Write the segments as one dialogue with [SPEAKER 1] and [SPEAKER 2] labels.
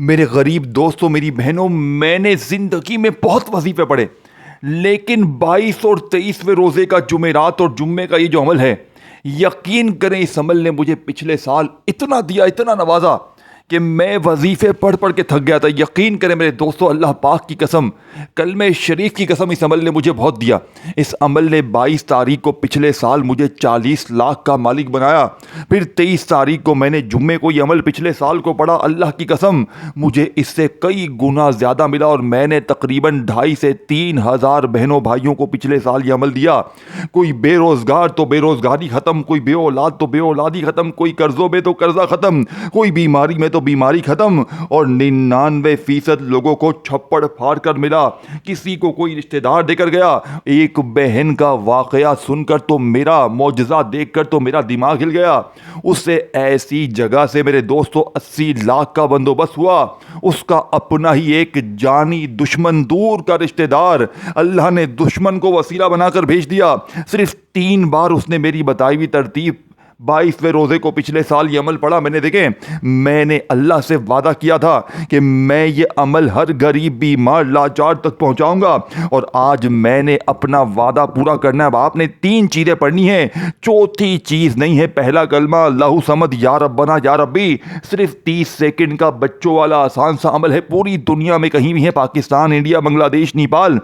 [SPEAKER 1] میرے غریب دوستوں، میری بہنوں، میں نے زندگی میں بہت وظیفے پڑھے، لیکن 22 اور 23ویں روزے کا جمعرات اور جمعے کا یہ جو عمل ہے، یقین کریں اس عمل نے مجھے پچھلے سال اتنا دیا، اتنا نوازا کہ میں وظیفے پڑھ پڑھ کے تھک گیا تھا۔ یقین کریں میرے دوستو، اللہ پاک کی قسم، کلمہ شریف کی قسم، اس عمل نے مجھے بہت دیا۔ اس عمل نے 22 تاریخ کو پچھلے سال مجھے 40 لاکھ کا مالک بنایا۔ پھر 23 تاریخ کو میں نے جمعے کو یہ عمل پچھلے سال کو پڑھا۔ اللہ کی قسم مجھے اس سے کئی گنا زیادہ ملا، اور میں نے تقریباً 2.5 سے 3 ہزار بہنوں بھائیوں کو پچھلے سال یہ عمل دیا۔ کوئی بے روزگار تو بے روزگاری ختم، کوئی بے اولاد تو بے اولادی ختم، کوئی قرضوں میں تو قرضہ ختم، کوئی بیماری میں تو بیماری ختم، اور 99% لوگوں کو چھپڑ پھاڑ کر ملا۔ کسی کو کوئی رشتہ دار دے کر گیا۔ ایک بہن کا واقعہ سن کر تو میرا معجزہ دیکھ کر تو میرا دماغ ہل گیا۔ اس سے ایسی جگہ سے میرے دوستو 80 لاکھ کا بندوبست ہوا۔ اس کا اپنا ہی ایک جانی دشمن، دور کا رشتہ دار، اللہ نے دشمن کو وسیلہ بنا کر بھیج دیا۔ صرف 3 بار اس نے میری بتائی ہوئی ترتیب 22ویں روزے کو پچھلے سال یہ عمل پڑھا۔ میں نے اللہ سے وعدہ کیا تھا کہ میں یہ عمل ہر غریب بیمار لاچار تک پہنچاؤں گا، اور آج میں نے اپنا وعدہ پورا کرنا ہے۔ اب آپ نے 3 چیزیں پڑھنی ہیں، چوتھی چیز نہیں ہے۔ پہلا کلمہ اللہ صمد یا ربنا یا ربی، صرف 30 سیکنڈ کا بچوں والا آسان سا عمل ہے، پوری دنیا میں کہیں بھی ہے، پاکستان، انڈیا، بنگلہ دیش، نیپال۔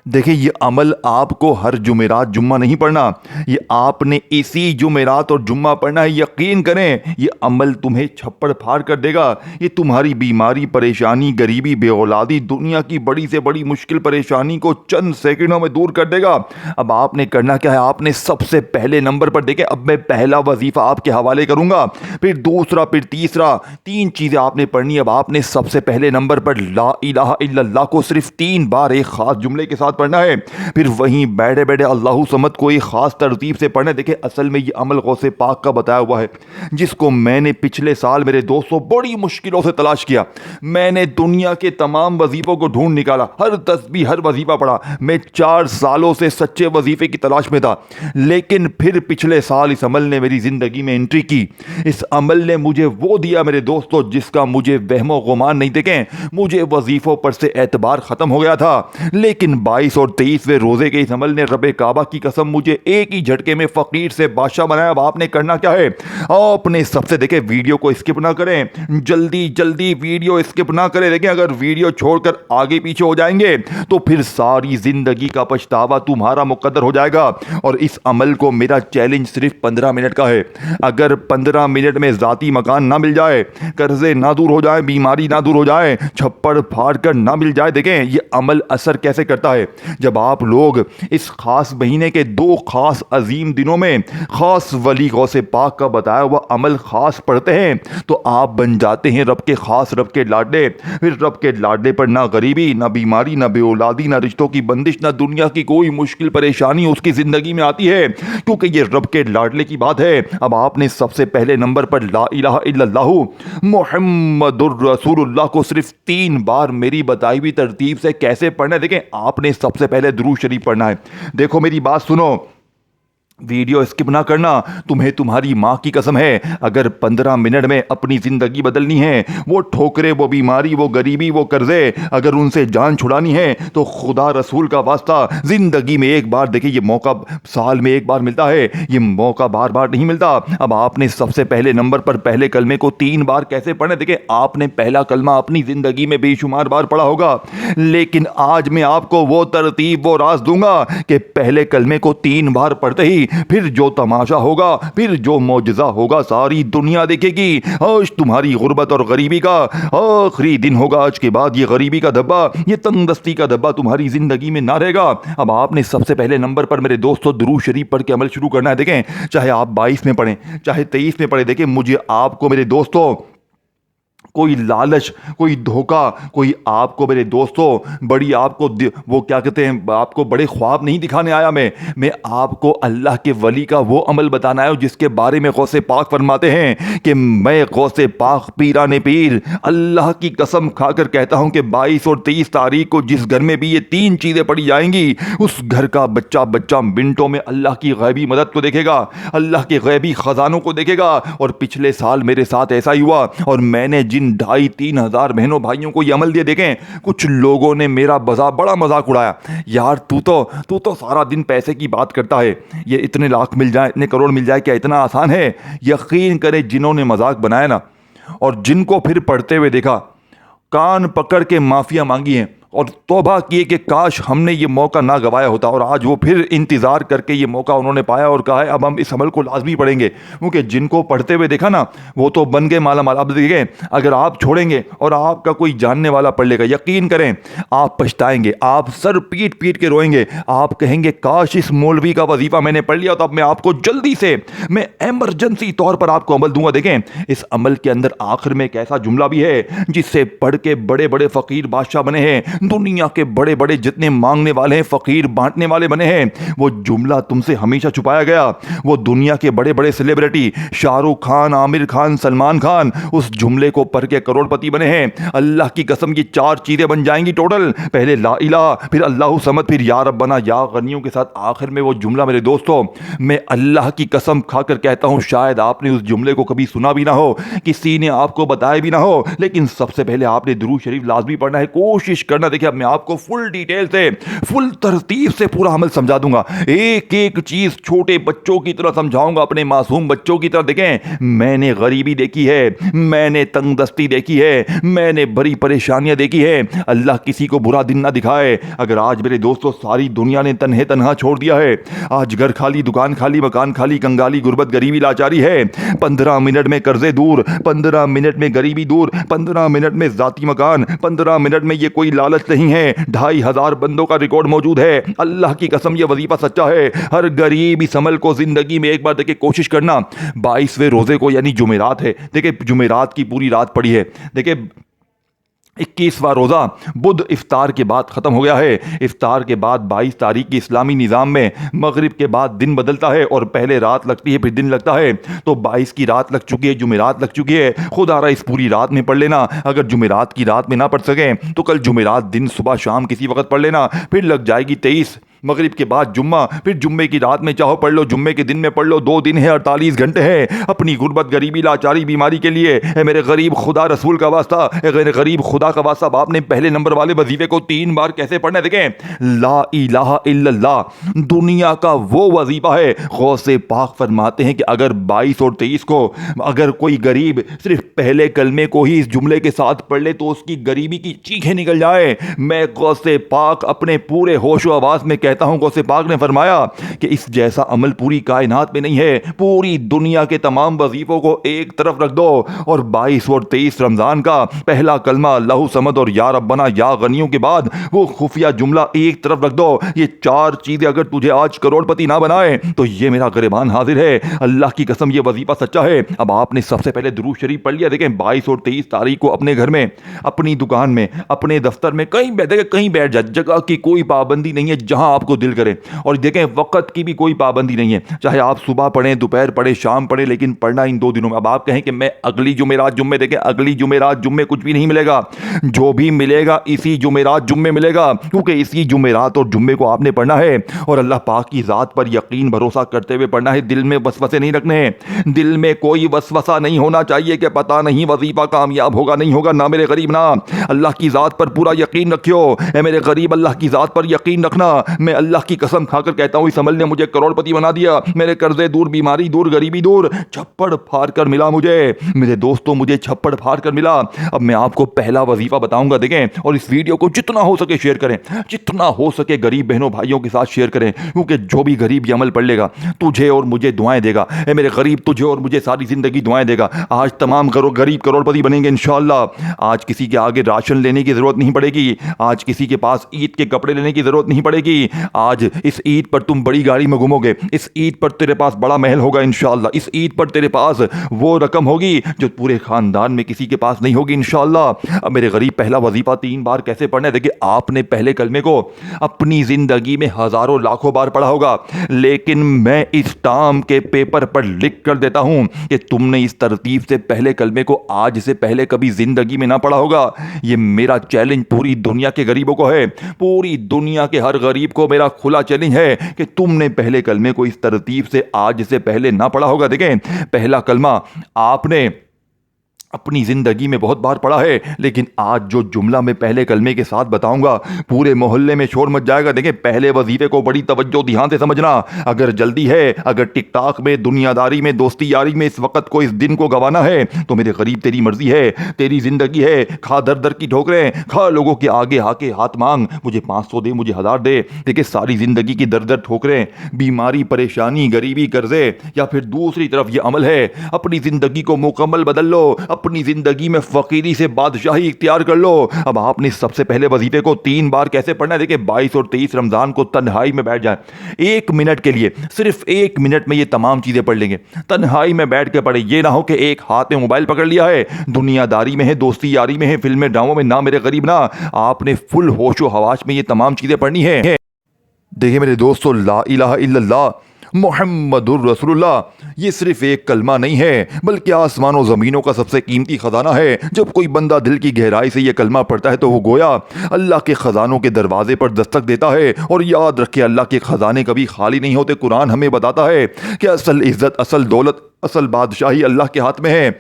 [SPEAKER 1] دیکھیں، یہ عمل آپ کو ہر جمعرات جمعہ نہیں پڑھنا، یہ آپ نے اسی جمعرات اور جمعہ پڑھنا ہے۔ یقین کریں یہ عمل تمہیں چھپڑ پھاڑ کر دے گا۔ یہ تمہاری بیماری، پریشانی، غریبی، بے اولادی، دنیا کی بڑی سے بڑی مشکل پریشانی کو چند سیکنڈوں میں دور کر دے گا۔ اب آپ نے کرنا کیا ہے؟ آپ نے سب سے پہلے نمبر پر، دیکھیں اب میں پہلا وظیفہ آپ کے حوالے کروں گا، پھر دوسرا، پھر تیسرا، 3 چیزیں آپ نے پڑھنی۔ اب آپ نے سب سے پہلے نمبر پر لا الہ الا اللہ کو صرف 3 بار ایک خاص جملے کے ساتھ پڑھنا ہے۔ پھر وہیں بیٹھے بیٹھے اللہ صمد کو ایک خاص ترتیب سے پڑھنا ہے۔ دیکھیں اصل میں یہ عمل غوث پاک کا بتایا ہوا ہے، جس کو میں نے پچھلے سال میرے دوستوں بڑی مشکلوں سے تلاش کیا۔ میں نے دنیا کے تمام وظیفوں کو ڈھونڈ نکالا، ہر تسبیح، ہر وظیفہ پڑھا۔ میں 4 سالوں سے سچے وظیفے کی تلاش میں تھا، لیکن پھر پچھلے سال اس عمل نے میری زندگی میں انٹری کی۔ اس عمل نے مجھے وہ دیا میرے دوستوں جس کا مجھے وہم و گمان نہیں۔ دیکھیں مجھے وظیفوں پر سے اعتبار ختم ہو گیا تھا، لیکن 22 اور 23ویں روزے کے اس عمل نے رب کعبہ کی قسم مجھے ایک ہی جھٹکے میں فقیر سے بادشاہ بنایا۔ اب آپ نے کرنا کیا ہے؟ آپ نے سب سے، دیکھیں ویڈیو کو اسکپ نہ کریں، جلدی جلدی ویڈیو اسکپ نہ کریں۔ دیکھیں اگر ویڈیو چھوڑ کر آگے پیچھے ہو جائیں گے تو پھر ساری زندگی کا پچھتاوا تمہارا مقدر ہو جائے گا۔ اور اس عمل کو میرا چیلنج صرف 15 منٹ کا ہے۔ اگر 15 منٹ میں ذاتی مکان نہ مل جائے، قرضے نہ دور ہو جائیں، بیماری نہ دور ہو جائے، چھپڑ پھاڑ کر نہ مل جائے، دیکھیں یہ عمل اثر کیسے کرتا ہے۔ جب آپ لوگ اس خاص مہینے کے 2 خاص عظیم دنوں میں خاص ولی غوث پاک کا بتایا ہوا عمل خاص پڑھتے ہیں تو آپ بن جاتے ہیں رب کے خاص، رب کے لاڈلے۔ پھر رب کے لاڈلے پر نہ غریبی، نہ بیماری، نہ بے اولادی، نہ رشتوں کی بندش، نہ دنیا کی کوئی مشکل پریشانی اس کی زندگی میں آتی ہے، کیونکہ یہ رب کے لاڈلے کی بات ہے۔ اب آپ نے سب سے پہلے نمبر پر لا الہ الا اللہ محمد الرسول اللہ کو صرف 3 بار میری بتائی ہوئی ترتیب سے کیسے پڑھنا ہے۔ دیکھیں آپ نے سب سے پہلے درود شریف پڑھنا ہے۔ دیکھو میری بات سنو، ویڈیو اسکپ نہ کرنا۔ تمہیں تمہاری ماں کی قسم ہے، اگر 15 منٹ میں اپنی زندگی بدلنی ہے، وہ ٹھوکرے، وہ بیماری، وہ غریبی، وہ قرضے، اگر ان سے جان چھڑانی ہے تو خدا رسول کا واسطہ زندگی میں ایک بار، دیکھیں یہ موقع سال میں ایک بار ملتا ہے، یہ موقع بار بار نہیں ملتا۔ اب آپ نے سب سے پہلے نمبر پر پہلے کلمے کو 3 بار کیسے پڑھنا ہے۔ دیکھیں آپ نے پہلا کلمہ اپنی زندگی میں بے شمار بار پڑھا ہوگا، لیکن آج میں آپ کو وہ ترتیب، وہ راز دوں گا کہ پہلے کلمے کو 3 بار پڑھتے ہی پھر جو تماشا ہوگا، پھر جو معجزہ ہوگا، ساری دنیا دیکھے گی۔ آج تمہاری غربت اور غریبی کا آخری دن ہوگا۔ آج کے بعد یہ غریبی کا دھبا، یہ تنگ دستی کا دھبا تمہاری زندگی میں نہ رہے گا۔ اب آپ نے سب سے پہلے نمبر پر میرے دوستوں درود شریف پڑھ کے عمل شروع کرنا ہے۔ دیکھیں چاہے آپ 22 میں پڑھیں، چاہے 23 میں پڑھیں، دیکھیں مجھے آپ کو میرے دوستوں کوئی لالچ، کوئی دھوکہ، کوئی آپ کو میرے دوستوں بڑی آپ کو وہ کیا کہتے ہیں، آپ کو بڑے خواب نہیں دکھانے آیا۔ میں آپ کو اللہ کے ولی کا وہ عمل بتانا آیا ہوں جس کے بارے میں غوث پاک فرماتے ہیں کہ میں غوث پاک پیران پیر اللہ کی قسم کھا کر کہتا ہوں کہ 22 اور 23 تاریخ کو جس گھر میں بھی یہ 3 چیزیں پڑھی جائیں گی، اس گھر کا بچہ منٹوں میں اللہ کی غیبی مدد کو دیکھے گا، اللہ کے غیبی خزانوں کو دیکھے گا۔ اور پچھلے سال میرے ساتھ ایسا ہی ہوا، اور میں نے جن 2,500-3,000 بہنوں بھائیوں کو یہ عمل دیا. دیکھیں کچھ لوگوں نے میرا بڑا مذاق اڑایا, یار تو تو سارا دن پیسے کی بات کرتا ہے, یہ اتنے لاکھ مل جائیں, اتنے کروڑ مل جائے, کیا اتنا آسان ہے؟ یقین کریں جنہوں نے مذاق بنایا نا, اور جن کو پھر پڑھتے ہوئے دیکھا, کان پکڑ کے معافیاں مانگی ہیں اور توبہ کیے کہ کاش ہم نے یہ موقع نہ گوایا ہوتا. اور آج وہ پھر انتظار کر کے یہ موقع انہوں نے پایا اور کہا ہے اب ہم اس عمل کو لازمی پڑھیں گے, کیونکہ جن کو پڑھتے ہوئے دیکھا نا وہ تو بن گئے مالا مال. اب دیکھیں اگر آپ چھوڑیں گے اور آپ کا کوئی جاننے والا پڑھ لے گا, یقین کریں آپ پچھتائیں گے, آپ سر پیٹ پیٹ کے روئیں گے, آپ کہیں گے کاش اس مولوی کا وظیفہ میں نے پڑھ لیا تو اب میں آپ کو جلدی سے میں ایمرجنسی طور پر آپ کو عمل دوں گا. دیکھیں اس عمل کے اندر آخر میں ایک ایسا جملہ بھی ہے جس سے پڑھ کے بڑے بڑے فقیر بادشاہ بنے ہیں, دنیا کے بڑے بڑے جتنے مانگنے والے ہیں فقیر بانٹنے والے بنے ہیں. وہ جملہ تم سے ہمیشہ چھپایا گیا. وہ دنیا کے بڑے بڑے سیلیبریٹی شاہ رخ خان, عامر خان, سلمان خان اس جملے کو پڑھ کے کروڑ پتی بنے ہیں. اللہ کی قسم یہ 4 چیزیں بن جائیں گی ٹوٹل, پہلے لا الہ, پھر اللہ صمد, پھر یا ربنا یا غنیوں کے ساتھ آخر میں وہ جملہ. میرے دوستو میں اللہ کی قسم کھا کر کہتا ہوں شاید آپ نے اس جملے کو کبھی سنا بھی نہ ہو, کسی نے آپ کو بتایا بھی نہ ہو, لیکن سب سے پہلے آپ نے درود شریف لازمی پڑھنا ہے. کوشش کرنا. دیکھیں اب میں آپ کو فل ڈیٹیل سے فل ترتیب سے پورا عمل سمجھا دوں گا, ایک ایک چیز چھوٹے بچوں کی طرح سمجھاؤں گا, اپنے معصوم بچوں کی طرح. دیکھیں میں نے غریبی دیکھی ہے, میں نے تنگ دستی دیکھی ہے, میں نے بڑی پریشانیاں دیکھی ہے. اللہ کسی کو برا دن نہ دکھائے. اگر آج میرے دوستوں ساری دنیا نے تنہا چھوڑ دیا ہے, آج گھر خالی, دکان خالی, مکان خالی, کنگالی, غربت, غریبی, لاچاری ہے, 15 منٹ میں قرضے دور, 15 منٹ میں غریبی دور, 15 منٹ میں ذاتی مکان, 15 منٹ میں یہ کوئی لالچ نہیں ہے, 2,500 بندوں کا ریکارڈ موجود ہے. اللہ کی قسم یہ وظیفہ سچا ہے. ہر غریب اس عمل کو زندگی میں ایک بار دیکھیں کوشش کرنا. 22ویں روزے کو یعنی جمعرات ہے, دیکھیں جمعرات کی پوری رات پڑی ہے. دیکھیں 21واں روزہ بدھ افطار کے بعد ختم ہو گیا ہے. افطار کے بعد 22 تاریخ کی اسلامی نظام میں مغرب کے بعد دن بدلتا ہے اور پہلے رات لگتی ہے پھر دن لگتا ہے. تو 22 کی رات لگ چکی ہے, جمعرات لگ چکی ہے. خدا را اس پوری رات میں پڑھ لینا. اگر جمعرات کی رات میں نہ پڑھ سکیں تو کل جمعرات دن صبح شام کسی وقت پڑھ لینا. پھر لگ جائے گی 23, مغرب کے بعد جمعہ, پھر جمعے کی رات میں چاہو پڑھ لو, جمعے کے دن میں پڑھ لو. 2 دن ہے, 48 گھنٹے ہیں اپنی غربت, غریبی, لاچاری, بیماری کے لیے. اے میرے غریب خدا رسول کا واسطہ, اے میرے غریب خدا کا واسطہ, آپ نے پہلے نمبر والے وظیفے کو 3 بار کیسے پڑھنا ہے؟ دیکھیں لا الہ الا اللہ دنیا کا وہ وظیفہ ہے. غوث پاک فرماتے ہیں کہ اگر 22 اور 23 کو اگر کوئی غریب صرف پہلے کلمے کو ہی اس جملے کے ساتھ پڑھ لے تو اس کی غریبی کی چیخیں نکل جائے. میں غوث پاک اپنے پورے ہوش و آواز میں کہتا ہوں, غوث پاک نے فرمایا کہ اس جیسا عمل پوری کائنات میں نہیں ہے. پوری دنیا کے تمام وظیفوں کو ایک طرف رکھ دو اور 22 اور 23 رمضان کا پہلا کلمہ اللہ صمد اور یا ربنا یا غنیوں کے بعد وہ خفیہ جملہ ایک طرف رکھ دو. یہ 4 چیزیں اگر تجھے آج کروڑ پتی نہ بنائے تو یہ میرا گریبان حاضر ہے. اللہ کی قسم یہ وظیفہ سچا ہے. اب آپ نے سب سے پہلے درود شریف پڑھ لیا. دیکھیں 22 اور 23 تاریخ کو اپنے گھر میں, اپنی دکان میں, اپنے دفتر میں, کہیں بیٹھ جائے. جگہ کی کوئی پابندی نہیں ہے, جہاں آپ کو دل کرے. اور دیکھیں وقت کی بھی کوئی پابندی نہیں ہے, چاہے آپ صبح پڑھیں, دوپہر پڑھیں, شام پڑھیں, لیکن پڑھنا ان 2 دنوں میں. اب آپ کہیں کہ میں اگلی جمعرات جمعے, دیکھیں اگلی جمعرات جمعے کچھ بھی نہیں ملے گا. جو بھی ملے گا اسی جمعرات جمعے ملے گا, کیونکہ اسی جمعرات اور جمعے کو آپ نے پڑھنا ہے اور اللہ پاک کی ذات پر یقین بھروسہ کرتے ہوئے پڑھنا ہے. دل میں وسوسے نہیں رکھنے ہیں, دل میں کوئی وسوسہ نہیں ہونا چاہیے کہ پتہ نہیں وظیفہ کامیاب ہوگا نہیں ہوگا. نہ میرے غریب نہ, اللہ کی ذات پر پورا یقین رکھیو. اے میرے غریب اللہ کی ذات پر یقین رکھنا. میں اللہ کی قسم کھا کر کہتا ہوں اس عمل نے مجھے کروڑ پتی بنا دیا. میرے قرضے دور, بیماری دور, غریبی دور, چھپڑ پھاڑ کر ملا مجھے. میرے دوستوں مجھے چھپڑ پھاڑ کر ملا. اب میں آپ کو پہلا وظیفہ بتاؤں گا. دیکھیں اور اس ویڈیو کو جتنا ہو سکے شیئر کریں, جتنا ہو سکے غریب بہنوں بھائیوں کے ساتھ شیئر کریں, کیونکہ جو بھی غریب یہ عمل پڑھ لے گا تجھے اور مجھے دعائیں دے گا. اے میرے غریب تجھے اور مجھے ساری زندگی دعائیں دے گا. آج تمام غریب کروڑ پتی بنیں گے انشاءاللہ. آج کسی کے آگے راشن لینے کی ضرورت نہیں پڑے گی. آج کسی کے پاس عید کے کپڑے لینے کی ضرورت نہیں پڑے گی. آج اس عید پر تم بڑی گاڑی میں گھومو گے, اس عید پر تیرے پاس بڑا محل ہوگا انشاءاللہ. اس عید پر تیرے پاس وہ رقم ہوگی جو پورے خاندان میں کسی کے پاس نہیں ہوگی انشاءاللہ. اب میرے غریب پہلا وظیفہ 3 بار کیسے پڑھنا ہے؟ دیکھیں آپ نے پہلے کلمے کو اپنی زندگی میں ہزاروں لاکھوں بار پڑھا ہوگا, لیکن میں اس ٹام کے پیپر پر لکھ کر دیتا ہوں کہ تم نے اس ترتیب سے پہلے کلمے کو آج سے پہلے کبھی زندگی میں نہ پڑھا ہوگا. یہ میرا چیلنج پوری دنیا کے غریبوں کو ہے, پوری دنیا کے ہر غریب کو میرا کھلا چیلنج ہے کہ تم نے پہلے کلمے کو اس ترتیب سے آج سے پہلے نہ پڑھا ہوگا. دیکھیں پہلا کلمہ آپ نے اپنی زندگی میں بہت بار پڑھا ہے، لیکن آج جو جملہ میں پہلے کلمے کے ساتھ بتاؤں گا پورے محلے میں شور مچ جائے گا۔ دیکھیں، پہلے وظیفے کو بڑی توجہ دھیان سے سمجھنا۔ اگر جلدی ہے، اگر ٹک ٹاک میں، دنیا داری میں، دوستی یاری میں اس وقت کو، اس دن کو گوانا ہے تو میرے قریب تیری مرضی ہے، تیری زندگی ہے۔ کھا در در کی ٹھوکریں، کھا لوگوں کے آگے آ کے ہاتھ مانگ، مجھے 500 دے، مجھے 1000 دے۔ دیکھیں، ساری زندگی کی در در ٹھوکریں، بیماری، پریشانی، غریبی، قرضے، یا پھر دوسری طرف یہ عمل ہے اپنی زندگی کو مکمل بدل لو، اپنی زندگی میں فقیری سے بادشاہی اختیار کر لو۔ اب آپ نے سب سے پہلے وظیفے کو 3 بار کیسے پڑھنا ہے؟ دیکھیں، 22 اور 23 رمضان کو تنہائی میں بیٹھ جائیں، 1 منٹ کے لیے، صرف 1 منٹ میں یہ تمام چیزیں پڑھ لیں گے۔ تنہائی میں بیٹھ کے پڑھیں، یہ نہ ہو کہ ایک ہاتھ میں موبائل پکڑ لیا ہے، دنیا داری میں ہے، دوستی یاری میں ہے، فلمیں ڈراموں میں، نہ میرے غریب نہ۔ آپ نے فل ہوش و حواس میں یہ تمام چیزیں پڑھنی ہے۔ دیکھیں میرے دوستو، لا الہ الا اللہ محمد الرسول اللہ یہ صرف ایک کلمہ نہیں ہے، بلکہ آسمان و زمینوں کا سب سے قیمتی خزانہ ہے۔ جب کوئی بندہ دل کی گہرائی سے یہ کلمہ پڑھتا ہے تو وہ گویا اللہ کے خزانوں کے دروازے پر دستک دیتا ہے۔ اور یاد رکھے، اللہ کے خزانے کبھی خالی نہیں ہوتے۔ قرآن ہمیں بتاتا ہے کہ اصل عزت، اصل دولت، اصل بادشاہی اللہ کے ہاتھ میں ہے۔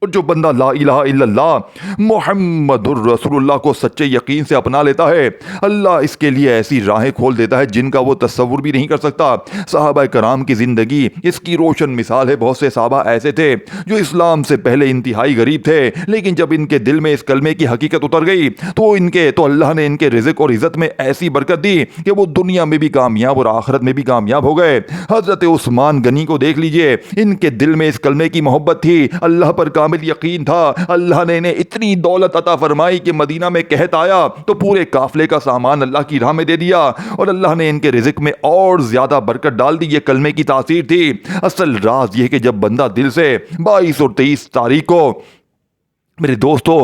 [SPEAKER 1] اور جو بندہ لا الہ الا اللہ محمد الرسول اللہ کو سچے یقین سے اپنا لیتا ہے، اللہ اس کے لیے ایسی راہیں کھول دیتا ہے جن کا وہ تصور بھی نہیں کر سکتا۔ صحابہ کرام کی زندگی اس کی روشن مثال ہے۔ بہت سے صحابہ ایسے تھے جو اسلام سے پہلے انتہائی غریب تھے، لیکن جب ان کے دل میں اس کلمے کی حقیقت اتر گئی تو اللہ نے ان کے رزق اور عزت میں ایسی برکت دی کہ وہ دنیا میں بھی کامیاب اور آخرت میں بھی کامیاب ہو گئے۔ حضرت عثمان غنی کو دیکھ لیجئے، ان کے دل میں اس کلمے کی محبت تھی، اللہ پر کامل یقین تھا۔ اللہ نے انہیں اتنی دولت عطا فرمائی کہ مدینہ میں قحط آیا تو پورے قافلے کا سامان اللہ کی راہ میں دے دیا، اور اللہ نے ان کے رزق میں اور زیادہ برکت ڈال دی۔ یہ کلمے کی تاثیر تھی۔ اصل راز یہ ہے کہ جب بندہ دل سے 22 اور 23 تاریخ کو میرے دوستو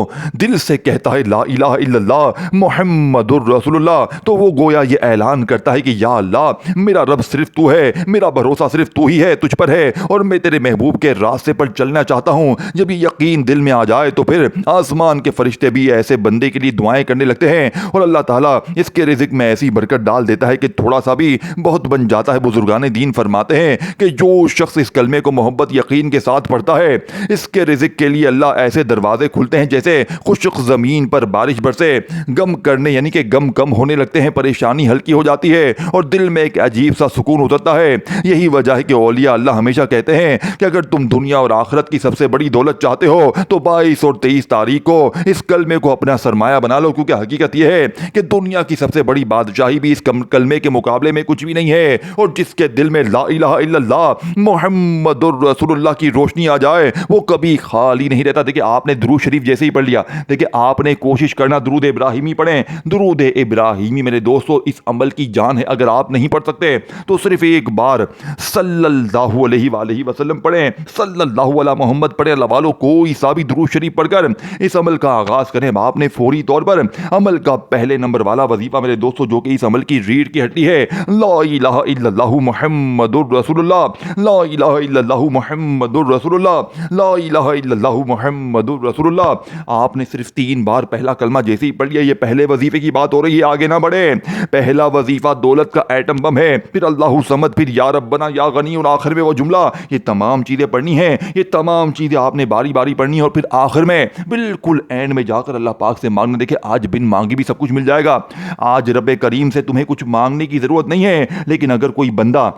[SPEAKER 1] دل سے کہتا ہے لا الہ الا اللہ محمد الرسول اللہ، تو وہ گویا یہ اعلان کرتا ہے کہ یا اللہ، میرا رب صرف تو ہے، میرا بھروسہ صرف تو ہی ہے، تجھ پر ہے، اور میں تیرے محبوب کے راستے پر چلنا چاہتا ہوں۔ جب یہ یقین دل میں آ جائے تو پھر آسمان کے فرشتے بھی ایسے بندے کے لیے دعائیں کرنے لگتے ہیں، اور اللہ تعالیٰ اس کے رزق میں ایسی برکت ڈال دیتا ہے کہ تھوڑا سا بھی بہت بن جاتا ہے۔ بزرگان دین فرماتے ہیں کہ جو شخص اس کلمے کو محبت یقین کے ساتھ پڑھتا ہے، اس کے رزق کے لیے اللہ ایسے دروازے کھلتے ہیں جیسے خشک زمین پر بارش برسے، غم کرنے یعنی کہ غم کم ہونے لگتے ہیں، پریشانی ہلکی ہو جاتی ہے، اور دل میں ایک عجیب سا سکون اترتا ہے۔ یہی وجہ ہے کہ اولیاء اللہ ہمیشہ کہتے ہیں کہ اگر تم دنیا اور آخرت کی سب سے بڑی دولت چاہتے ہو تو 22 اور 23 تاریخ کو اس کلمے کو اپنا سرمایہ بنا لو، کیونکہ حقیقت یہ ہے کہ دنیا کی سب سے بڑی بادشاہی بھی اس کلمے کے مقابلے میں کچھ بھی نہیں ہے۔ اور جس کے دل میں لا الہ الا اللہ محمد الرسول اللہ کی روشنی آ جائے وہ کبھی خالی نہیں رہتا۔ دیکھیں، آپ نے درود شریف جیسے ہی پڑھ لیا، دیکھیں آپ نے کوشش کرنا درود ابراہیمی پڑھیں۔ درود ابراہیمی میرے دوستو اس عمل کی جان ہے۔ اگر آپ نہیں پڑھ سکتے تو صرف ایک بار صلی اللہ علیہ وآلہ وسلم پڑھیں، صلی اللہ علی محمد پڑھیں۔ اللہ والو کوئی سا بھی درود شریف پڑھ کر اس عمل کا آغاز کریں۔ آپ نے فوری طور پر عمل کا پہلے نمبر والا وظیفہ میرے دوستو جو کہ اس عمل کی ریڑھ کی ہڈی ہے، لا الہ الا اللہ محمد الرسول اللہ، لا الہ الا اللہ محمد الرسول اللہ، لا الہ الا اللہ محمد الرسول اللہ۔ آپ نے صرف 3 بار پہلا کلمہ جیسے ہی پڑھ لیا۔ یہ پہلے وظیفے کی بات ہو رہی ہے، آگے نہ بڑھے۔ پہلا وظیفہ دولت کا ایٹم بم ہے، پھر اللہ صمد، پھر یا ربنا، یا غنی، اور آخر میں وہ جملہ۔ یہ تمام چیزیں پڑھنی ہیں، یہ تمام چیزیں آپ نے باری باری پڑھنی ہے، اور پھر آخر میں بالکل اینڈ میں جا کر اللہ پاک سے مانگنا۔ دیکھیں، آج بن مانگی بھی سب کچھ مل جائے گا۔ آج رب کریم سے تمہیں کچھ مانگنے کی ضرورت نہیں ہے، لیکن اگر کوئی بندہ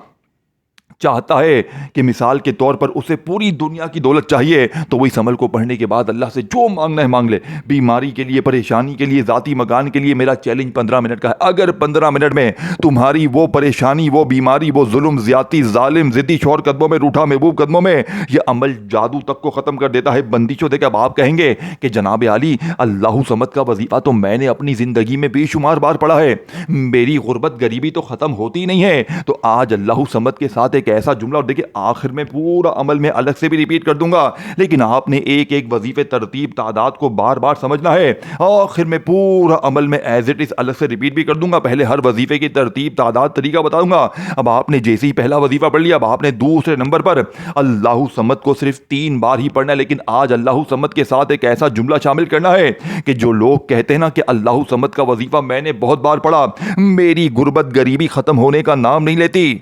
[SPEAKER 1] چاہتا ہے کہ مثال کے طور پر اسے پوری دنیا کی دولت چاہیے تو وہ اس عمل کو پڑھنے کے بعد اللہ سے جو مانگنا ہے مانگ لے۔ بیماری کے لیے، پریشانی کے لیے، ذاتی مکان کے لیے میرا چیلنج 15 منٹ کا ہے۔ اگر 15 منٹ میں تمہاری وہ پریشانی، وہ بیماری، وہ ظلم، زیادتی، ظالم، ضدی شوہر قدموں میں، روٹھا محبوب قدموں میں، یہ عمل جادو تک کو ختم کر دیتا ہے، بندشوں دے کے۔ اب آپ کہیں گے کہ جناب عالی اللہ صمد کا وظیفہ تو میں نے اپنی زندگی میں بے شمار بار پڑھا ہے، میری غربت غریبی تو ختم ہوتی نہیں ہے، تو آج اللہ صمد کے ساتھ ایک ایسا جملہ، اور دیکھیں آخر میں پورا عمل میں الگ سے بھی ریپیٹ کر دوں گا، لیکن آپ نے ایک ایک وظیفے ترتیب تعداد کو بار بار سمجھنا ہے۔ آخر میں پورا عمل میں ایز اٹ از الگ سے ریپیٹ بھی کر دوں گا، پہلے ہر وظیفے کی ترتیب تعداد طریقہ بتاؤں گا۔ اب آپ نے جیسے ہی پہلا وظیفہ پڑھ لیا، اب آپ نے دوسرے نمبر پر اللہ صمد کو صرف 3 بار ہی پڑھنا ہے، لیکن آج اللہ صمد کے ساتھ ایک ایسا جملہ شامل کرنا ہے کہ جو لوگ کہتے ہیں نا کہ اللہ صمد کا وظیفہ میں نے بہت بار پڑھا، میری غربت غریبی ختم ہونے کا نام نہیں لیتی،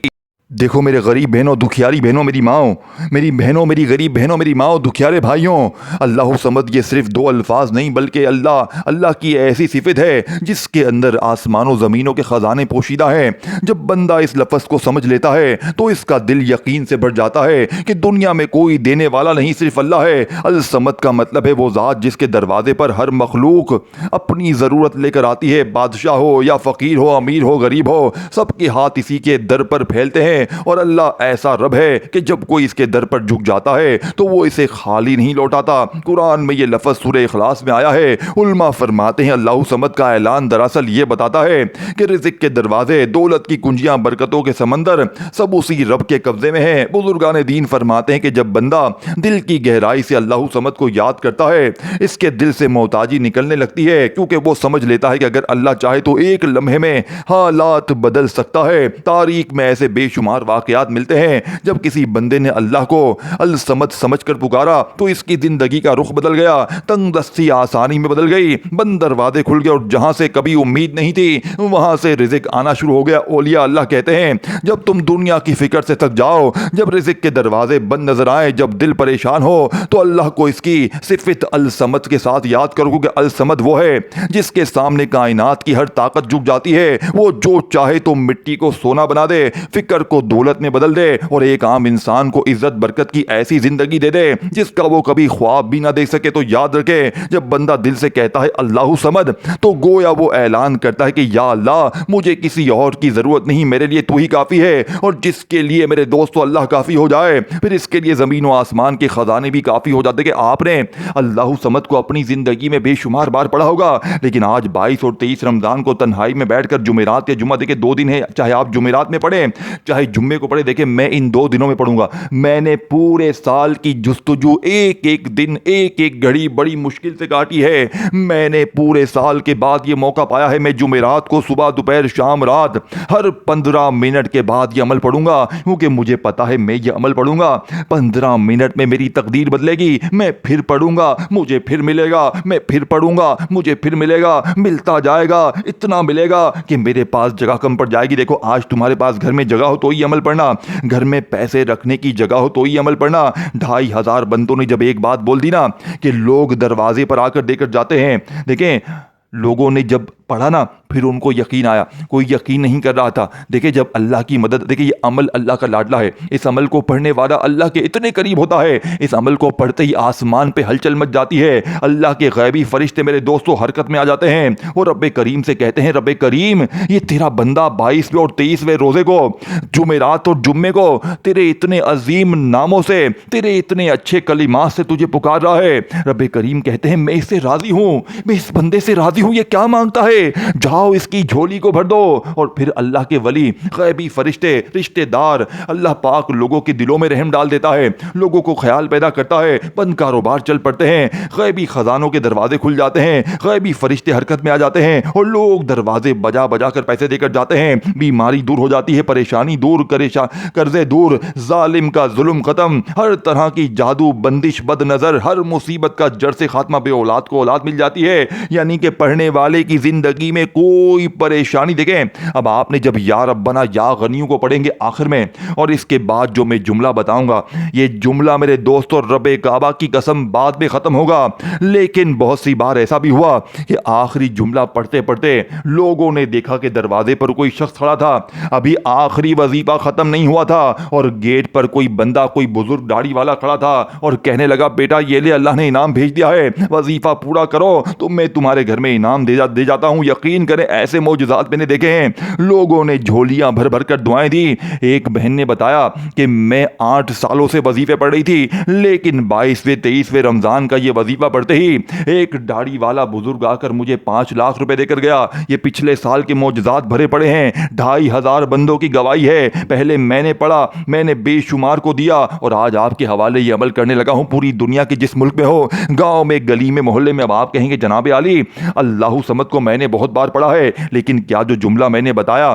[SPEAKER 1] دیکھو میرے غریب بہنوں، دکھیاری بہنوں، میری ماؤں، میری بہنوں، میری غریب بہنوں، میری ماؤں، دکھیارے بھائیوں، اللہ صمد یہ صرف دو الفاظ نہیں بلکہ اللہ کی ایسی صفت ہے جس کے اندر آسمان و زمینوں کے خزانے پوشیدہ ہیں۔ جب بندہ اس لفظ کو سمجھ لیتا ہے تو اس کا دل یقین سے بھر جاتا ہے کہ دنیا میں کوئی دینے والا نہیں، صرف اللہ ہے۔ الصمد کا مطلب ہے وہ ذات جس کے دروازے پر ہر مخلوق اپنی ضرورت لے کر آتی ہے، بادشاہ ہو یا فقیر ہو، امیر ہو، غریب ہو، سب کے ہاتھ اسی کے در پر پھیلتے ہیں۔ اور اللہ ایسا رب ہے کہ جب کوئی اس کے در پر جھک جاتا ہے تو وہ اسے خالی نہیں لوٹاتا۔ قرآن میں یہ لفظ سورہ اخلاص میں آیا ہے۔ علماء فرماتے ہیں اللہ صمد کا اعلان دراصل یہ بتاتا ہے کہ رزق کے دروازے، دولت کی کنجیاں، برکتوں کے سمندر سب اسی رب کے قبضے میں ہیں۔ بزرگان دین فرماتے ہیں کہ جب بندہ دل کی گہرائی سے اللہ صمد کو یاد کرتا ہے، اس کے دل سے محتاجی نکلنے لگتی ہے، کیونکہ وہ سمجھ لیتا ہے کہ اگر اللہ چاہے تو ایک لمحے میں حالات بدل سکتا ہے۔ تاریخ میں ایسے بے شمار واقعات ملتے ہیں جب کسی بندے نے اللہ کو الصمد سمجھ کر پکارا تو اس کی زندگی کا رخ بدل گیا، تنگ دستی آسانی میں بدل گئی، بند دروازے کھل گئے اور جہاں سے کبھی امید نہیں تھی وہاں سے رزق آنا شروع ہو گیا۔ اولیاء اللہ کہتے ہیں جب تم دنیا کی فکر سے تھک جاؤ، جب رزق کے دروازے بند نظر آئے، جب دل پریشان ہو، تو اللہ کو اس کی صفت الصمد کے ساتھ یاد کرو کہ الصمد وہ ہے جس کے سامنے کائنات کی ہر طاقت جھک جاتی ہے۔ وہ جو چاہے تو مٹی کو سونا بنا دے، فکر کو دولت میں بدل دے اور ایک عام انسان کو عزت برکت کی ایسی زندگی دے دے جس کا وہ کبھی خواب بھی نہ دیکھ سکے۔ تو یاد رکھے، جب بندہ دل سے کہتا ہے اللہ صمد تو گویا وہ اعلان کرتا ہے کہ یا اللہ مجھے کسی اور کی ضرورت نہیں، میرے لیے تو ہی کافی ہے۔ اور جس کے لیے میرے دوستو اللہ کافی ہو جائے پھر اس کے لیے زمین و آسمان کے خزانے بھی کافی ہو جاتے۔ کہ آپ نے اللہ صمد کو اپنی زندگی میں بے شمار بار پڑھا ہوگا، لیکن آج 22 اور 23 رمضان کو تنہائی میں بیٹھ کر جمعرات یا جمعہ دیکھیں 2 دن ہے، چاہے آپ جمعرات میں پڑھیں چاہے جمعے کو پڑھیں، دیکھیں میں ان 2 دنوں میں پڑھوں گا۔ میں نے پورے سال کی جستجو ایک ایک دن، ایک ایک گھڑی بڑی مشکل سے کاٹی ہے۔ میں نے پورے سال کے بعد یہ موقع پایا ہے، میں جمعرات کو صبح دوپہر شام رات ہر 15 منٹ کے بعد یہ عمل پڑھوں گا، کیونکہ مجھے پتا ہے میں یہ عمل پڑھوں گا 15 منٹ میں میری تقدیر بدلے گی۔ میں پھر پڑھوں گا، مجھے پھر ملے گا، میں پھر پڑھوں گا، مجھے پھر ملے گا، ملتا جائے گا، اتنا ملے گا کہ میرے پاس جگہ کم پڑ جائے گی۔ دیکھو آج تمہارے پاس گھر میں جگہ ہو تو ہی عمل پڑھنا، گھر میں پیسے رکھنے کی جگہ ہو تو ہی عمل پڑھنا۔ 2500 بندوں نے جب ایک بات بول دی نا کہ لوگ دروازے پر آ کر دے کر جاتے ہیں، دیکھیں لوگوں نے جب پڑھا نا پھر ان کو یقین آیا، کوئی یقین نہیں کر رہا تھا۔ دیکھیں جب اللہ کی مدد، دیکھیں یہ عمل اللہ کا لاڈلا ہے، اس عمل کو پڑھنے والا اللہ کے اتنے قریب ہوتا ہے، اس عمل کو پڑھتے ہی آسمان پہ ہلچل مچ جاتی ہے، اللہ کے غیبی فرشتے میرے دوستوں حرکت میں آ جاتے ہیں اور رب کریم سے کہتے ہیں رب کریم یہ تیرا بندہ 22ویں اور 23ویں روزے کو، جمعرات اور جمعے کو تیرے اتنے عظیم ناموں سے، تیرے اتنے اچھے کلمات سے تجھے پکار رہا ہے۔ رب کریم کہتے ہیں میں اس سے راضی ہوں، میں اس بندے سے راضی ہوں، یہ کیا مانگتا ہے، جاؤ اس کی جھولی کو بھر دو۔ اور پھر اللہ کے ولی، غیبی فرشتے، رشتے دار، اللہ پاک لوگوں کے دلوں میں رحم ڈال دیتا ہے، لوگوں کو خیال پیدا کرتا ہے، بند کاروبار چل پڑتے ہیں، غیبی خزانوں کے دروازے کھل جاتے ہیں، غیبی فرشتے حرکت میں آ جاتے ہیں اور لوگ دروازے بجا بجا کر پیسے دے کر جاتے ہیں، بیماری دور ہو جاتی ہے، پریشانی دور، قرضے دور، ظالم کا ظلم ختم، ہر طرح کی جادو بندش بد نظر، ہر مصیبت کا جڑ سے خاتمہ، بے اولاد کو اولاد مل جاتی ہے۔ یعنی کہ پڑھنے والے کی زندگی میں کوئی پریشانی، دیکھیں اب آپ نے جب یا ربنا یا غنیوں کو پڑھیں گے آخر میں، اور اس کے بعد جو میں جملہ بتاؤں گا یہ جملہ میرے دوستوں رب کعبہ کی قسم بعد میں ختم ہوگا، لیکن بہت سی بار ایسا بھی ہوا کہ آخری جملہ پڑھتے پڑھتے لوگوں نے دیکھا کہ دروازے پر کوئی شخص کھڑا تھا، ابھی آخری وظیفہ ختم نہیں ہوا تھا اور گیٹ پر کوئی بندہ، کوئی بزرگ داڑھی والا کھڑا تھا اور کہنے لگا بیٹا یہ لے اللہ نے انعام بھیج دیا ہے، وظیفہ پورا کرو تو میں تمہارے گھر میں انعام دے جاتا ہوں۔ یقین کریں ایسے معجزات میں نے دیکھے ہیں، لوگوں نے جھولیاں بھر بھر کر دعائیں دی۔ ایک بہن نے بتایا کہ میں 8 سالوں سے وظیفے پڑھ رہی تھی، لیکن 22ویں 23ویں رمضان کا یہ وظیفہ پڑھتے ہی ایک داڑھی والا بزرگ آ کر مجھے 5 لاکھ روپے دے کر گیا۔ یہ پچھلے سال کے معجزات بھرے پڑے ہیں، 2500 بندوں کی گواہی ہے، پہلے میں نے پڑھا، میں نے بے شمار کو دیا اور آج آپ کے حوالے یہ عمل کرنے لگا ہوں۔ پوری دنیا کے جس ملک میں ہو، گاؤں میں، گلی میں، محلے میں، اب آپ کہیں گے جناب علی اللہ صمد کو میں نے بہت بار پڑھا ہے، لیکن کیا جو جملہ میں نے بتایا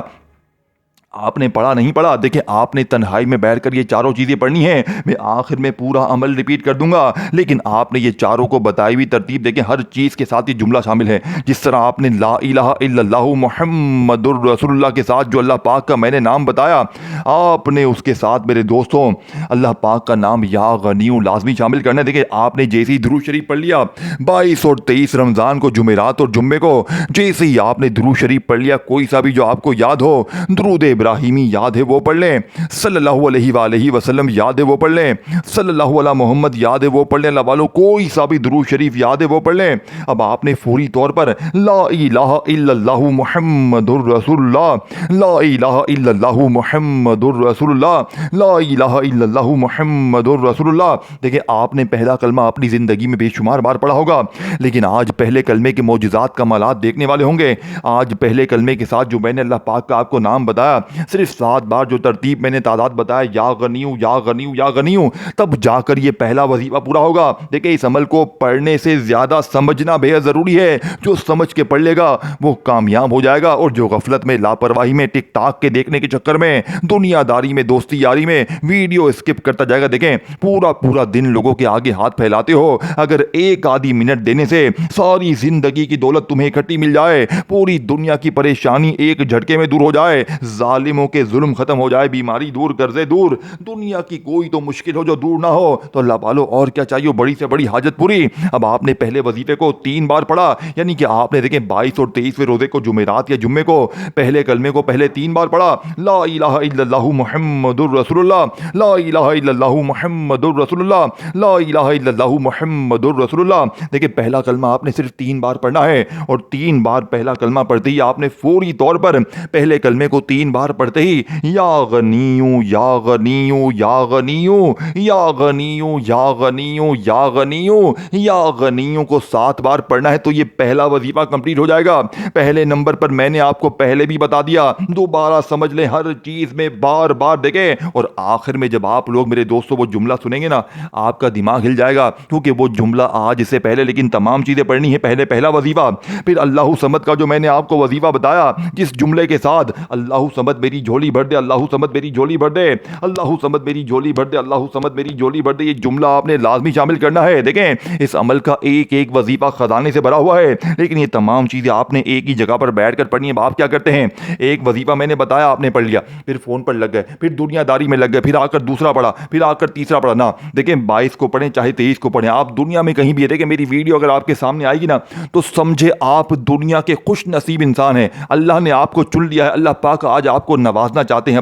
[SPEAKER 1] آپ نے پڑھا نہیں پڑھا، دیکھیں آپ نے تنہائی میں بیٹھ کر یہ چاروں چیزیں پڑھنی ہیں. میں آخر میں پورا عمل ریپیٹ کر دوں گا، لیکن آپ نے یہ چاروں کو بتائی ہوئی ترتیب دیکھیں، ہر چیز کے ساتھ یہ جملہ شامل ہے. جس طرح آپ نے لا الہ الا اللہ محمد الرسول اللہ کے ساتھ جو اللہ پاک کا میں نے نام بتایا، آپ نے اس کے ساتھ میرے دوستوں اللہ پاک کا نام یا غنیو لازمی شامل کرنا ہے. دیکھیں آپ نے جیسے ہی درود شریف پڑھ لیا 22 اور 23 رمضان کو، جمعرات اور جمعے کو، جیسے ہی آپ نے درود شریف پڑھ لیا، کوئی سا بھی جو آپ کو یاد ہو، درود ابراہیمی یاد ہے وہ پڑھ لیں، صلی اللہ علیہ وآلہ وسلم یاد ہے وہ پڑھ لیں، صلی اللہ علیہ محمد یاد ہے وہ پڑھ لیں. اللہ والوں کوئی سا بھی درود شریف یاد ہے وہ پڑھ لیں. اب آپ نے فوری طور پر لا الہ الا اللہ محمد الرسول اللہ، لا الہ الا اللہ محمد الرسول اللہ، لا الہ الا اللہ محمد الرسول اللہ. دیکھیں آپ نے پہلا کلمہ اپنی زندگی میں بے شمار بار پڑھا ہوگا، لیکن آج پہلے کلمے کے معجزات کمالات دیکھنے والے ہوں گے. آج پہلے کلمے کے ساتھ جو میں نے اللہ پاک کا آپ کو نام بتایا، صرف 7 بار جو ترتیب میں نے تعداد بتایا، یا غنیو یا غنیو یا غنیو، تب جا کر یہ پہلا وظیفہ پورا ہوگا. دیکھیں اس عمل کو پڑھنے سے زیادہ سمجھنا بے حد ضروری ہے. جو سمجھ کے پڑھ لے گا وہ کامیاب ہو جائے گا، اور جو غفلت میں، لاپرواہی میں، ٹک ٹاک کے دیکھنے کے چکر میں، دنیا داری میں، دوستی یاری میں ویڈیو اسکپ کرتا جائے گا. دیکھیں پورا دن لوگوں کے آگے ہاتھ پھیلاتے ہو، اگر ایک آدھی منٹ دینے سے ساری زندگی کی دولت تمہیں اکٹھی مل جائے، پوری دنیا کی پریشانی ایک جھٹکے میں دور ہو جائے، ظالموں کے ظلم ختم ہو جائے، بیماری دور، قرضے دور، دنیا کی کوئی تو مشکل ہو جو دور نہ ہو، تو اللہ پالو اور کیا چاہیے، بڑی سے بڑی حاجت پوری. اب آپ نے پہلے وظیفے کو 3 بار پڑھا، یعنی کہ آپ نے دیکھیں 22 اور 23ویں روزے کو، جمعرات یا جمعے کو، پہلے کلمے کو پہلے 3 بار پڑھا، لا الہ الا اللہ محمد الرسول اللہ، لا الہ الا اللہ محمد الرسول اللہ، لا الہ الا اللہ محمد الرسول اللہ. دیکھیں پہلا کلمہ آپ نے صرف 3 بار پڑھنا ہے، اور 3 بار پہلا کلمہ پڑھتے ہی آپ نے فوری طور پر پہلے کلمے کو 3 بار پڑھتے ہی یا غنیو یا غنیو یا غنیو یا غنیو یا غنیو یا غنیو یا غنیو کو 7 بار پڑھنا ہے. تو یہ پہلا وظیفہ کمپلیٹ ہو جائے گا. پہلے نمبر پر میں نے آپ کو پہلے بھی بتا دیا، دوبارہ سمجھ لیں، ہر چیز میں بار بار دیکھیں، اور آخر میں جب آپ لوگ میرے دوستوں وہ جملہ سنیں گے نا، آپ کا دماغ ہل جائے گا، کیونکہ وہ جملہ آج سے پہلے لیکن تمام چیزیں پڑھنی ہے. پہلے پہلا وظیفہ، پھر اللہ صمد کا جو میں نے آپ کو وظیفہ بتایا، جس جملے کے ساتھ اللہ صمد میری جھولی بھر دے، اللہ صمد میری جھولی بھر دے، اللہ صمد میری جھولی بھر دے، اللہ صمد میری جھولی بھر دے، یہ جملہ آپ نے لازمی شامل کرنا ہے. دیکھیں اس عمل کا ایک ایک وظیفہ خزانے سے بھرا ہوا ہے، لیکن یہ تمام چیزیں آپ نے ایک ہی جگہ پر بیٹھ کر پڑھنی ہے. آپ کیا کرتے ہیں، ایک وظیفہ میں نے بتایا، آپ نے پڑھ لیا، پھر فون پر لگ گئے، پھر دنیا داری میں لگ گئے، پھر آ کر دوسرا پڑھا، پھر آ کر تیسرا پڑھا. نہ، دیکھیں 22 کو پڑھیں چاہے 23 کو پڑھیں، آپ دنیا میں کہیں بھی ہے، دیکھیں میری ویڈیو اگر آپ کے سامنے آئے گی نا، تو سمجھے آپ دنیا کے خوش نصیب انسان ہیں. اللہ نے آپ کو چن لیا ہے، اللہ پاک آج آپ کو نوازنا چاہتے ہیں.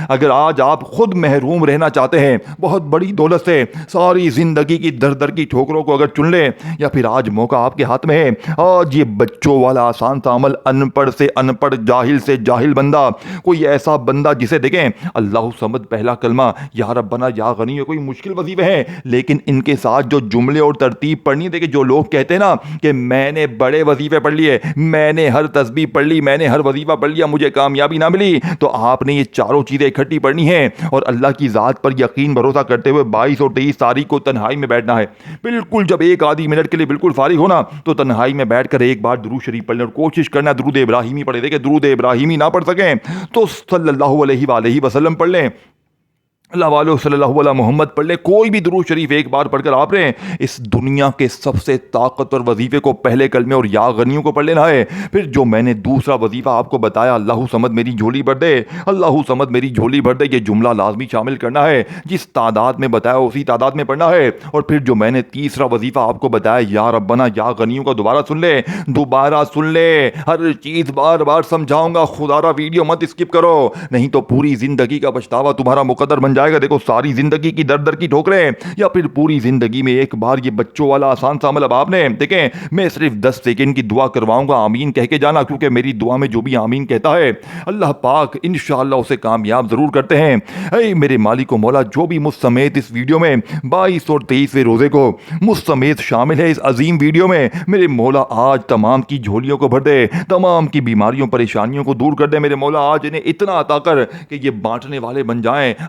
[SPEAKER 1] اگر آج آپ خود محروم رہنا چاہتے ہیں بہت بڑی دولت سے، ساری زندگی کی در در کی ٹھوکروں کو اگر چن لیں، یا پھر آج موقع آپ کے ہاتھ میں ہے. آج یہ بچوں والا آسان سا عمل، ان پڑھ سے ان پڑھ، جاہل سے جاہل بندہ، کوئی ایسا بندہ جسے دیکھیں اللہ صمد پہلا کلمہ، یا ربنا یا غنی، کوئی مشکل وظیفے ہیں، لیکن ان کے ساتھ جو جملے اور ترتیب پڑھنی. دیکھیں جو لوگ کہتے ہیں نا کہ میں نے بڑے وظیفے پڑھ لیے، میں نے ہر تسبیح پڑھ لی، میں نے ہر وظیفہ پڑھ لیا، مجھے کامیابی نہ ملی، تو آپ نے یہ چاروں چیزیں اکٹھی پڑھنی ہیں، اور اللہ کی ذات پر یقین بھروسہ کرتے ہوئے 22 اور 23 تاریخ کو تنہائی میں بیٹھنا ہے. بالکل جب ایک آدھی منٹ کے لیے بالکل فارغ ہونا، تو تنہائی میں بیٹھ کر ایک بار درود شریف پڑھ لیں، اور کوشش کرنا درود ابراہیمی پڑھیں. دیکھیں درود ابراہیمی نہ پڑھ سکیں تو صلی اللہ علیہ وآلہ وسلم پڑھ لیں، اللہ والو صلی اللہ علیہ محمد پڑھ لیں. کوئی بھی درود شریف ایک بار پڑھ کر آپ نے اس دنیا کے سب سے طاقتور وظیفے کو، پہلے کلمے اور یا غنیوں کو پڑھ لینا ہے. پھر جو میں نے دوسرا وظیفہ آپ کو بتایا، اللہ صمد میری جھولی بھر دے، اللہ صمد میری جھولی بھر دے، یہ جملہ لازمی شامل کرنا ہے. جس تعداد میں بتایا اسی تعداد میں پڑھنا ہے. اور پھر جو میں نے تیسرا وظیفہ آپ کو بتایا، یا ربنا یا غنیوں کا دوبارہ سن لے، ہر چیز بار بار سمجھاؤں گا، خدا را ویڈیو مت اسکپ کرو، نہیں تو پوری زندگی کا پچھتاوا تمہارا مقدر بن جائے گا. دیکھو ساری زندگی کی در در کی ٹھوکریں، یا پھر پوری زندگی میں ایک بار یہ بچوں والا آسان سا عمل. اب آپ نے دیکھیں میں صرف 10 سیکنڈ کی دعا کرواؤں گا، آمین کہہ کے جانا، کیونکہ میری دعا میں جو بھی آمین کہتا ہے اللہ پاک انشاءاللہ اسے کامیاب ضرور کرتے ہیں. اے میرے مالک و مولا، جو بھی مجھ سمیت اس ویڈیو میں 22 اور 23ویں روزے کو مجھ سمیت شامل ہے اس عظیم ویڈیو میں، میرے مولا آج تمام کی جھولیوں کو بھر دے، تمام کی بیماریوں پریشانیوں کو دور کر دے. میرے مولا آج انہیں اتنا عطا کر کہ یہ بانٹنے والے بن جائیں.